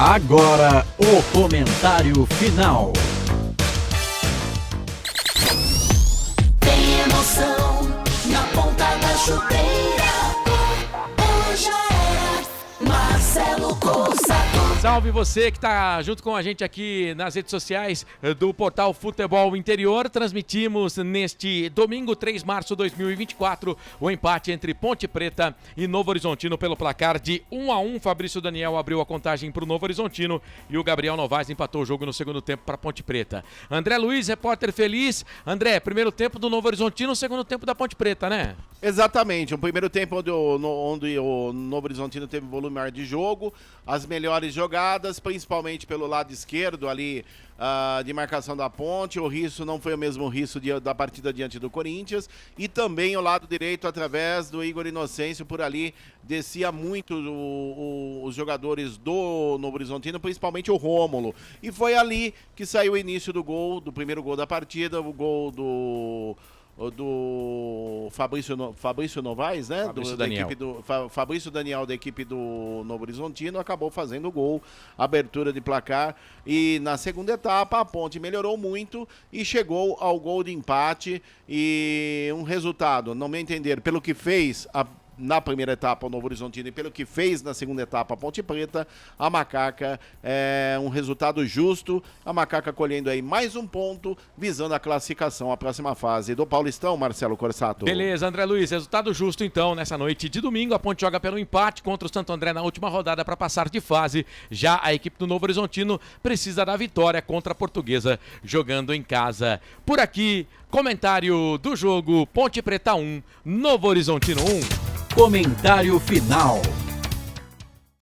Agora, o comentário final. Tem emoção na ponta da chuteira. Hoje é Marcelo Cossato. Salve você que está junto com a gente aqui nas redes sociais do Portal Futebol Interior. Transmitimos neste domingo, 3 de março de 2024, o empate entre Ponte Preta e Novo Horizontino pelo placar de 1-1. Fabrício Daniel abriu a contagem para o Novo Horizontino e o Gabriel Novaes empatou o jogo no segundo tempo para Ponte Preta. André Luiz, repórter feliz. André, primeiro tempo do Novo Horizontino, segundo tempo da Ponte Preta, né? Exatamente, o primeiro tempo onde o Novo Horizontino teve volume maior de jogo, as melhores jogadas, principalmente pelo lado esquerdo ali de marcação da Ponte. O Risso não foi o mesmo Risso da partida diante do Corinthians, e também o lado direito através do Igor Inocêncio, por ali descia muito os jogadores do Novo Horizontino, principalmente o Rômulo, e foi ali que saiu o início do primeiro gol da partida, o gol do Fabrício Novaes, né? Fabrício Daniel, da equipe do Novo Horizontino, acabou fazendo o gol, abertura de placar. E na segunda etapa a Ponte melhorou muito e chegou ao gol de empate, e um resultado, no meu entender, pelo que fez na primeira etapa o Novo Horizontino e pelo que fez na segunda etapa a Ponte Preta, a Macaca é um resultado justo, a Macaca colhendo aí mais um ponto, visando a classificação à próxima fase do Paulistão, Marcelo Corsato. Beleza, André Luiz, resultado justo então, nessa noite de domingo, a Ponte joga pelo empate contra o Santo André na última rodada para passar de fase. Já a equipe do Novo Horizontino precisa da vitória contra a Portuguesa, jogando em casa. Por aqui, comentário do jogo: Ponte Preta 1, Novo Horizontino 1. Comentário final.